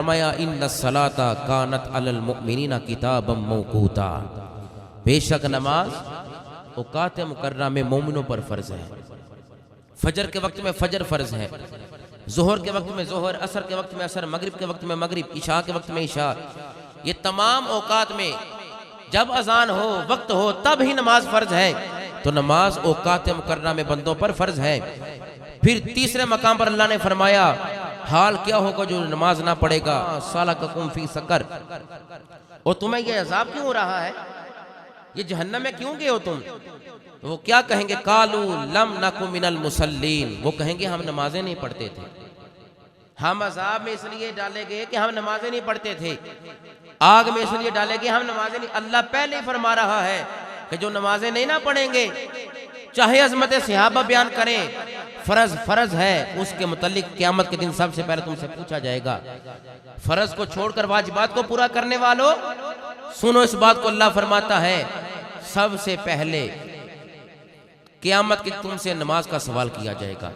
فرمایا ان الصلاۃ کانت علی المؤمنین کتابا موقوتا، بے شک نماز اوقات مقررہ میں مومنوں پر فرض ہے۔ فجر کے وقت میں فجر فرض ہے، ظہر کے وقت میں ظہر، عصر کے وقت میں عصر، مغرب کے وقت میں مغرب، عشاء کے وقت میں عشاء، یہ تمام اوقات میں جب اذان ہو وقت ہو تب ہی نماز فرض ہے۔ تو نماز اوقات مقررہ میں بندوں پر فرض ہے۔ پھر تیسرے مقام پر اللہ نے فرمایا حال کیا ہوگا جو نماز نہ پڑھے گا، سالککم فی سقر، اور تمہیں یہ عذاب کیوں ہو رہا ہے، یہ جہنم میں کیوں گئے ہو تم؟ تو وہ کیا کہیں گے؟ قالوا لم نک من المصلین، وہ کہیں گے ہم نمازیں نہیں پڑھتے تھے، ہم عذاب میں اس لیے ڈالے گئے کہ ہم نمازیں نہیں پڑھتے تھے، آگ میں اس لیے ڈالے گئے ہم نمازیں نہیں۔ اللہ پہلے ہی فرما رہا ہے کہ جو نمازیں نہیں نہ پڑھیں گے، چاہے عظمت صحابہ بیان کریں، فرض ہے، اس کے متعلق قیامت کے دن سب سے پہلے تم سے پوچھا جائے گا۔ فرض کو چھوڑ کر واجبات کو پورا کرنے والوں سنو اس بات کو، اللہ فرماتا ہے سب سے پہلے قیامت کے تم سے نماز کا سوال کیا جائے گا۔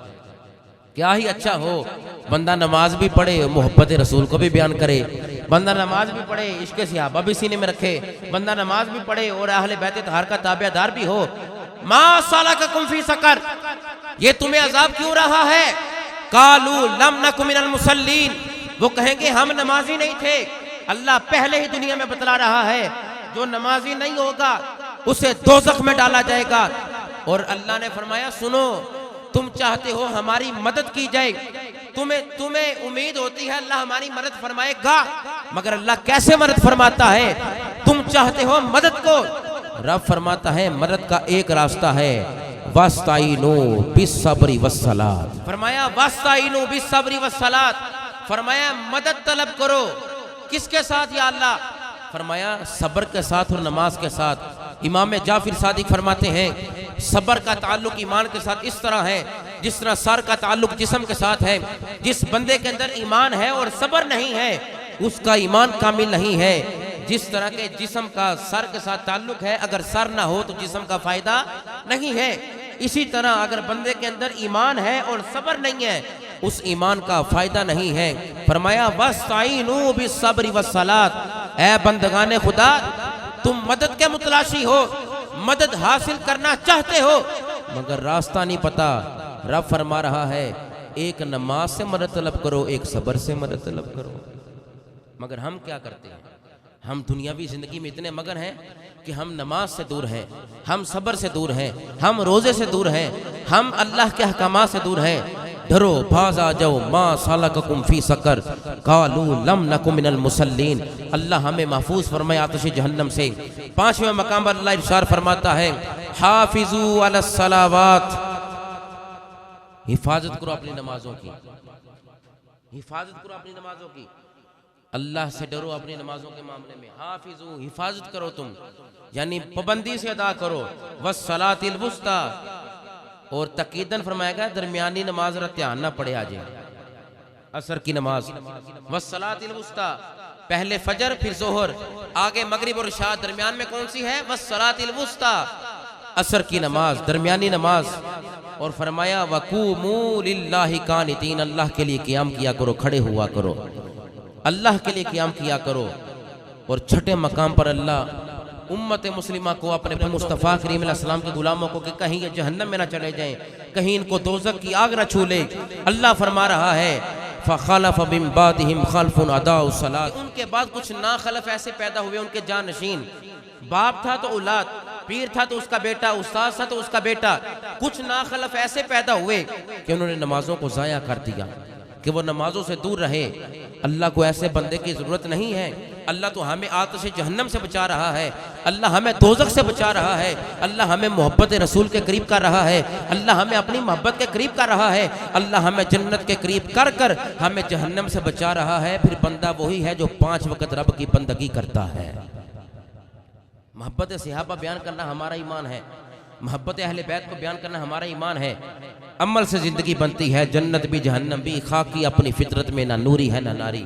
کیا ہی اچھا ہو بندہ نماز بھی پڑھے، محبت رسول کو بھی بیان کرے، بندہ نماز بھی پڑھے، عشق صحابہ بھی سینے میں رکھے، بندہ نماز بھی پڑھے اور اہل بیت طہار کا تابع دار بھی ہو۔ ما سلککم فی سقر، یہ تمہیں عذاب کیوں رہا ہے؟ قالوا لم نک من المصلین، وہ کہیں گے ہم نمازی نہیں تھے۔ اللہ پہلے ہی دنیا میں بتلا رہا ہے جو نمازی نہیں ہوگا اسے دوزخ میں ڈالا جائے گا۔ اور اللہ نے فرمایا سنو، تم چاہتے ہو ہماری مدد کی جائے، تمہیں امید ہوتی ہے اللہ ہماری مدد فرمائے گا، مگر اللہ کیسے مدد فرماتا ہے؟ تم چاہتے ہو مدد کو، رب فرماتا ہے مدد کا ایک راستہ ہے، وَاسْتَعِينُوا بِالصَّبْرِ وَالصَّلَاةِ، فرمایا وَاسْتَعِينُوا بِالصَّبْرِ وَالصَّلَاةِ، فرمایا مدد طلب کرو، کس کے ساتھ یا اللہ؟ فرمایا صبر کے ساتھ اور نماز کے ساتھ۔ امام جعفر صادق فرماتے ہیں صبر کا تعلق ایمان کے ساتھ اس طرح ہے جس طرح سر کا تعلق جسم کے ساتھ ہے۔ جس بندے کے اندر ایمان ہے اور صبر نہیں ہے اس کا ایمان کامل نہیں ہے۔ جس طرح کے جسم کا سر کے ساتھ تعلق ہے، اگر سر نہ ہو تو جسم کا فائدہ نہیں ہے، اسی طرح اگر بندے کے اندر ایمان ہے اور صبر نہیں ہے اس ایمان کا فائدہ نہیں ہے۔ فرمایا وَاسْتَعِينُوا بِالصَّبْرِ وَالصَّلَاةِ، اے بندگان خدا تم مدد کے متلاشی ہو، مدد حاصل کرنا چاہتے ہو مگر راستہ نہیں پتا۔ رب فرما رہا ہے ایک نماز سے مدد طلب کرو، ایک صبر سے مدد طلب کرو، مگر ہم کیا کرتے ہیں؟ ہم دنیاوی زندگی میں اتنے مگن ہیں کہ ہم نماز سے دور ہیں، ہم صبر سے دور ہیں، ہم روزے سے دور ہیں، ہم اللہ کے احکامات سے دور ہیں۔ ڈرو باز آ جاؤ، ما سلککم فی سقر قالوا لم نک من المصلین، اللہ ہمیں محفوظ فرمائے آتش جہنم سے۔ پانچویں مقام پر اللہ ارشاد فرماتا ہے حافظوا علی الصلوات، حفاظت کرو اپنی نمازوں کی، حفاظت کرو اپنی نمازوں کی، اللہ سے ڈرو اپنی نمازوں کے معاملے میں۔ حافظو، حفاظت کرو تم، یعنی پابندی سے ادا کرو۔ والصلاۃ الوسطی، اور تقییداً فرمایا گیا درمیانی نماز ذرا دھیان نہ پڑے آجے، عصر کی نماز۔ والصلاۃ الوسطی، پہلے فجر پھر ظہر، آگے مغرب اور عشاء، درمیان میں کون سی ہے؟ والصلاۃ الوسطی، عصر کی نماز، درمیانی نماز۔ اور فرمایا وقوموا للہ قانتین، اللہ کے لیے قیام کیا کرو، کھڑے ہوا کرو، اللہ کے لیے قیام کیا کرو۔ اور چھٹے مقام پر اللہ امت مسلمہ کو، اپنے مصطفیٰ کریم علیہ السلام کے غلاموں کو، کہ کہیں یہ جہنم میں نہ چلے جائیں، کہیں ان کو دوزخ کی آگ نہ چھو لے، اللہ فرما رہا ہے فَخَلَفَ مِن بَعْدِهِمْ خَلْفٌ أَضَاعُوا الصَّلَاةَ، ان کے بعد کچھ ناخلف ایسے پیدا ہوئے ان کے جانشین، باپ تھا تو اولاد، پیر تھا تو اس کا بیٹا، استاد تھا تو اس کا بیٹا، کچھ ناخلف ایسے پیدا ہوئے کہ انہوں نے نمازوں کو ضائع کر دیا، کہ وہ نمازوں سے دور رہے۔ اللہ کو ایسے بندے کی ضرورت نہیں ہے، اللہ تو ہمیں آتش جہنم سے بچا رہا ہے، اللہ ہمیں دوزخ سے بچا رہا ہے، اللہ ہمیں محبت رسول کے قریب کر رہا ہے، اللہ ہمیں اپنی محبت کے قریب کر رہا ہے، اللہ ہمیں جنت کے قریب کر کر ہمیں جہنم سے بچا رہا ہے۔ پھر بندہ وہی ہے جو 5 وقت رب کی بندگی کرتا ہے۔ محبت صحابہ بیان کرنا ہمارا ایمان ہے، محبت اہل بیت کو بیان کرنا ہمارا ایمان ہے۔ عمل سے زندگی بنتی ہے، جنت بھی جہنم بھی، خاکی اپنی فطرت میں نہ نوری ہے نہ ناری۔